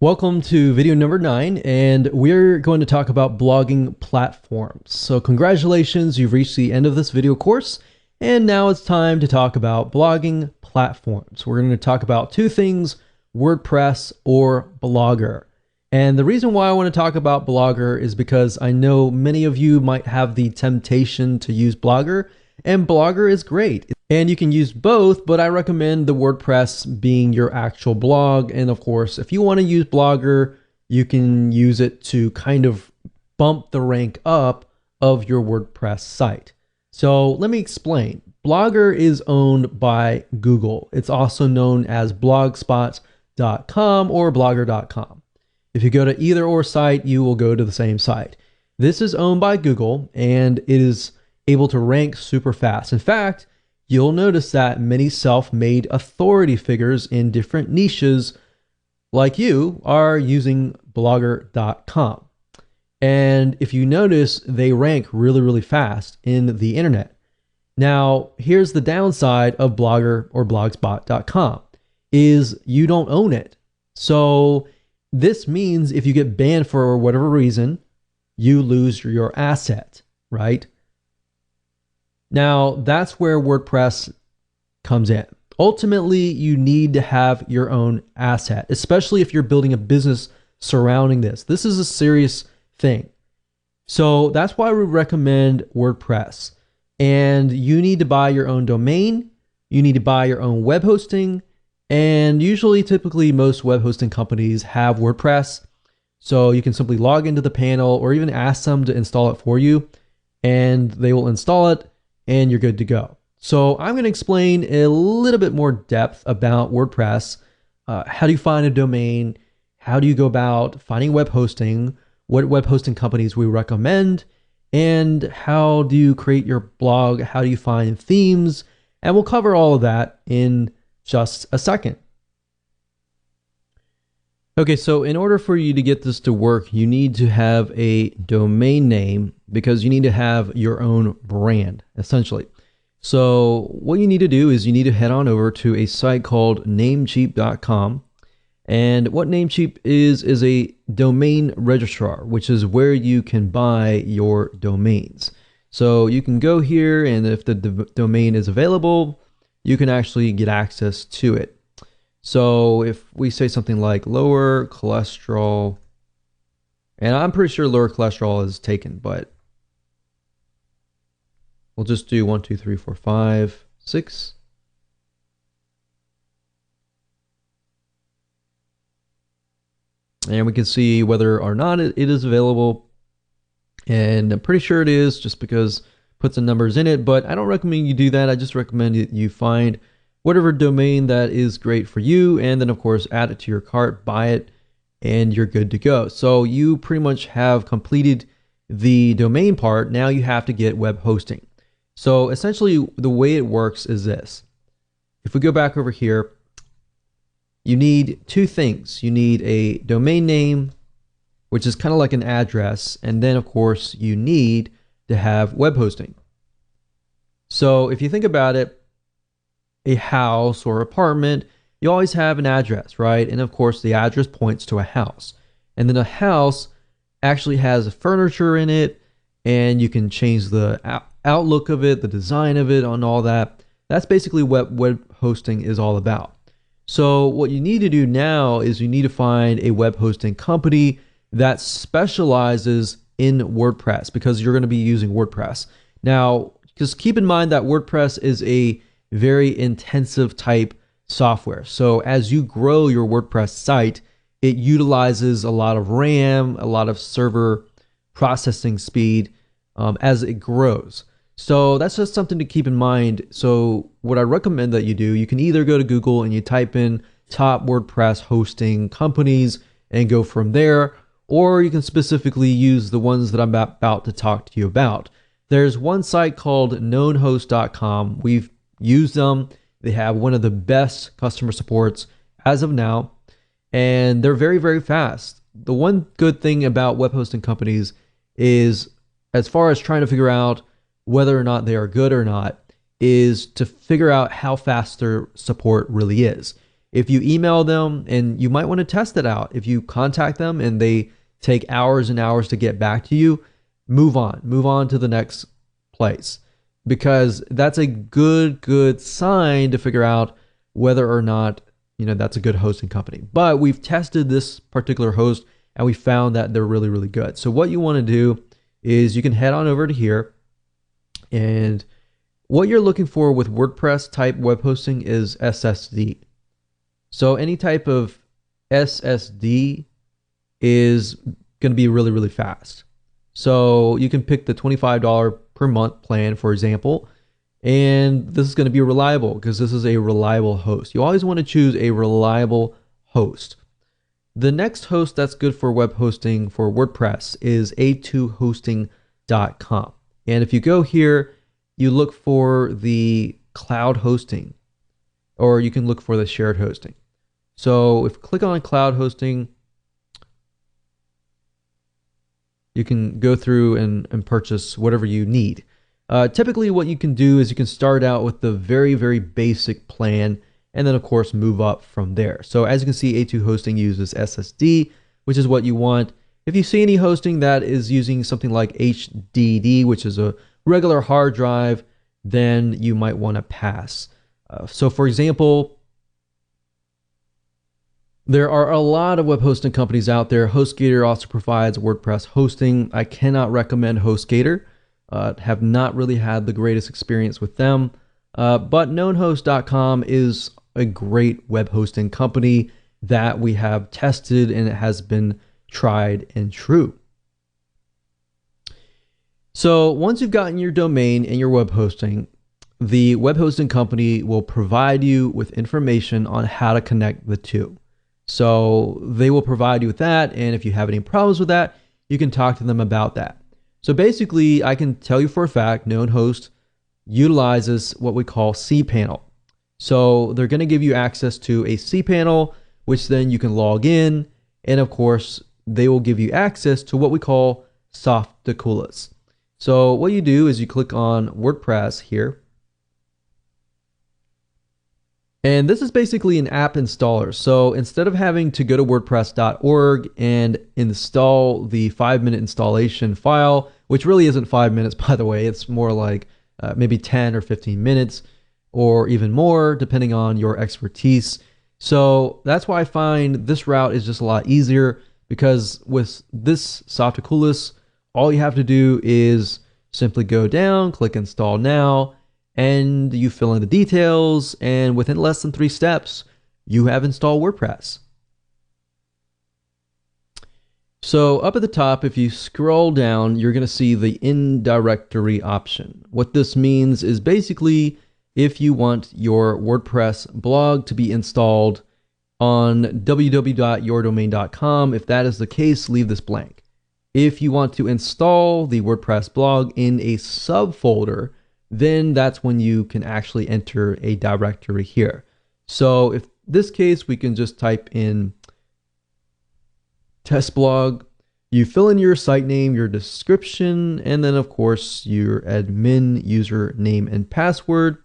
Welcome to video number 9, and we're going to talk about blogging platforms. So congratulations, you've reached the end of this video course, and now it's time to talk about blogging platforms. We're going to talk about two things, WordPress or Blogger. And the reason why I want to talk about Blogger is because I know many of you might have the temptation to use Blogger, and Blogger is great. And you can use both, but I recommend the WordPress being your actual blog. And of course, if you want to use Blogger, you can use it to kind of bump the rank up of your WordPress site. So let me explain. Blogger is owned by Google. It's also known as blogspot.com or blogger.com. If you go to either or site, you will go to the same site. This is owned by Google and it is able to rank super fast. In fact, you'll notice that many self-made authority figures in different niches like you are using blogger.com. And if you notice, they rank really fast in the internet. Now, here's the downside of Blogger or blogspot.com is you don't own it. So this means if you get banned for whatever reason, you lose your asset, right? Now, that's where WordPress comes in. Ultimately, you need to have your own asset, especially if you're building a business surrounding this. This is a serious thing. So that's why we recommend WordPress. And you need to buy your own domain. You need to buy your own web hosting. And typically, most web hosting companies have WordPress. So you can simply log into the panel or even ask them to install it for you. And they will install it. And you're good to go. So I'm going to explain a little bit more depth about WordPress. How do you find a domain? How do you go about finding web hosting? What web hosting companies we recommend? And how do you create your blog? How do you find themes? And we'll cover all of that in just a second. Okay, so in order for you to get this to work, you need to have a domain name because you need to have your own brand, essentially. So what you need to do is you need to head on over to a site called Namecheap.com. And what Namecheap is a domain registrar, which is where you can buy your domains. So you can go here, and if the domain is available, you can actually get access to it. So if we say something like lower cholesterol, and I'm pretty sure lower cholesterol is taken, but we'll just do 1, 2, 3, 4, 5, 6. And we can see whether or not it is available. And I'm pretty sure it is just because it puts the numbers in it, but I don't recommend you do that. I just recommend that you find whatever domain that is great for you, and then of course add it to your cart, buy it, and you're good to go. So you pretty much have completed the domain part. Now you have to get web hosting. So essentially the way it works is this. If we go back over here, you need two things. You need a domain name, which is kind of like an address, and then of course you need to have web hosting. So if you think about it, a house or apartment, you always have an address, right? And of course the address points to a house. And then a house actually has furniture in it, and you can change the outlook of it, the design of it, and all that. That's basically what web hosting is all about. So what you need to do now is you need to find a web hosting company that specializes in WordPress, because you're going to be using WordPress. Now, just keep in mind that WordPress is a very intensive type software. So as you grow your WordPress site, it utilizes a lot of RAM, a lot of server processing speed as it grows. So that's just something to keep in mind. So what I recommend that you do, you can either go to Google and you type in top WordPress hosting companies and go from there, or you can specifically use the ones that I'm about to talk to you about. There's one site called knownhost.com. We've used them. They have one of the best customer supports as of now, and they're very fast. The one good thing about web hosting companies is, as far as trying to figure out whether or not they are good or not, is to figure out how fast their support really is. If you email them, and you might want to test it out, if you contact them and they take hours and hours to get back to you, move on to the next place, because that's a good sign to figure out whether or not, that's a good hosting company. But we've tested this particular host and we found that they're really good. So what you want to do is you can head on over to here, and what you're looking for with WordPress type web hosting is SSD. So any type of SSD is going to be really fast. So you can pick the $25 per month plan, for example, and this is going to be reliable because this is a reliable host. You always want to choose a reliable host. The next host that's good for web hosting for WordPress is a2hosting.com. And if you go here, you look for the cloud hosting, or you can look for the shared hosting. So if you click on cloud hosting, you can go through and purchase whatever you need. Typically what you can do is you can start out with the very basic plan, and then of course move up from there. So as you can see, A2 hosting uses SSD, which is what you want. If you see any hosting that is using something like HDD, which is a regular hard drive, then you might want to pass. So for example, there are a lot of web hosting companies out there. HostGator also provides WordPress hosting. I cannot recommend HostGator. Have not really had the greatest experience with them. But KnownHost.com is a great web hosting company that we have tested, and it has been tried and true. So once you've gotten your domain and your web hosting, the web hosting company will provide you with information on how to connect the two. So they will provide you with that, and if you have any problems with that, you can talk to them about that. So basically, I can tell you for a fact, KnownHost utilizes what we call cPanel. So they're going to give you access to a cPanel, which then you can log in, and of course, they will give you access to what we call Softaculous. So what you do is you click on WordPress here, and this is basically an app installer. So instead of having to go to WordPress.org and install the 5-minute installation file, which really isn't 5 minutes, by the way, it's more like maybe 10 or 15 minutes or even more, depending on your expertise. So that's why I find this route is just a lot easier, because with this Softaculous, all you have to do is simply go down, click install now, and you fill in the details, and within less than 3 steps, you have installed WordPress. So up at the top, if you scroll down, you're going to see the in-directory option. What this means is basically if you want your WordPress blog to be installed on www.yourdomain.com, if that is the case, leave this blank. If you want to install the WordPress blog in a subfolder, then that's when you can actually enter a directory here. So if this case, we can just type in test blog, you fill in your site name, your description, and then of course your admin username and password.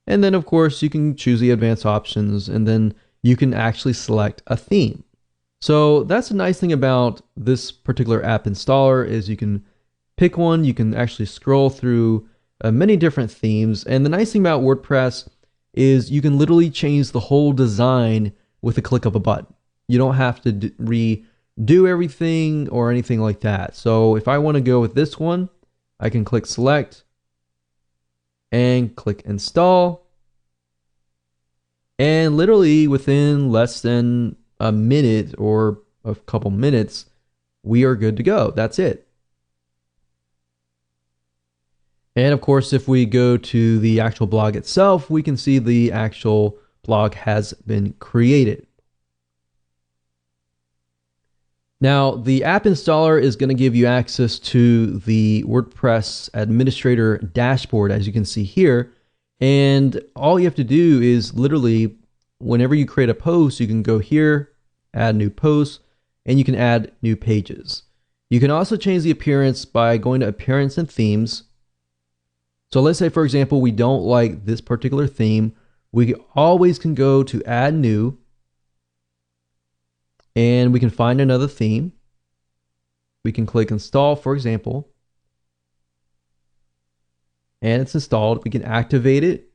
And then of course you can choose the advanced options, and then you can actually select a theme. So that's the nice thing about this particular app installer, is you can pick one, you can actually scroll through many different themes. And the nice thing about WordPress is you can literally change the whole design with a click of a button. You don't have to redo everything or anything like that. So if I want to go with this one, I can click select and click install. And literally within less than a minute or a couple minutes, we are good to go. That's it. And of course, if we go to the actual blog itself, we can see the actual blog has been created. Now, the app installer is going to give you access to the WordPress administrator dashboard, as you can see here. And all you have to do is literally, whenever you create a post, you can go here, add new posts, and you can add new pages. You can also change the appearance by going to Appearance and Themes. So let's say, for example, we don't like this particular theme. We always can go to add new, and we can find another theme. We can click install, for example, and it's installed. We can activate it.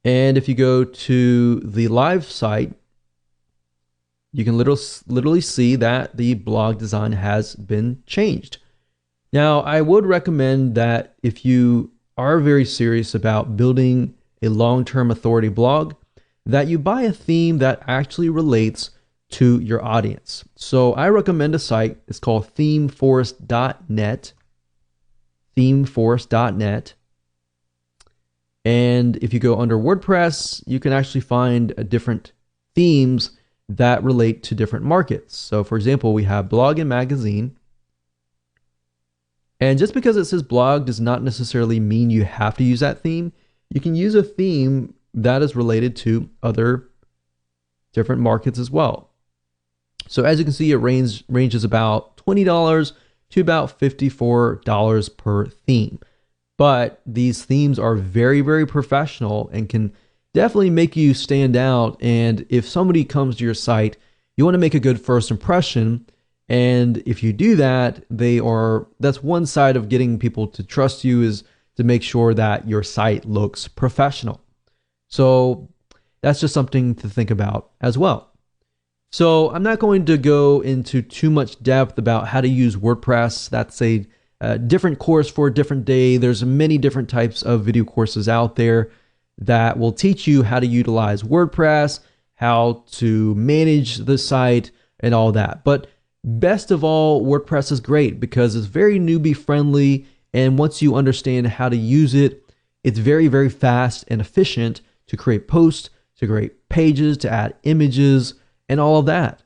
And if you go to the live site, you can literally see that the blog design has been changed. Now, I would recommend that if you are very serious about building a long-term authority blog, that you buy a theme that actually relates to your audience. So I recommend a site. It's called themeforest.net. Themeforest.net. And if you go under WordPress, you can actually find different themes that relate to different markets. So for example, we have blog and magazine. And just because it says blog does not necessarily mean you have to use that theme. You can use a theme that is related to other different markets as well. So as you can see, it ranges about $20 to about $54 per theme. But these themes are very, very professional and can definitely make you stand out. And if somebody comes to your site, you want to make a good first impression. And if you do that, that's one side of getting people to trust you, is to make sure that your site looks professional. So that's just something to think about as well. So I'm not going to go into too much depth about how to use WordPress. That's a different course for a different day. There's many different types of video courses out there that will teach you how to utilize WordPress, how to manage the site, and all that. But best of all, WordPress is great because it's very newbie friendly. And once you understand how to use it, it's very, very fast and efficient to create posts, to create pages, to add images, and all of that.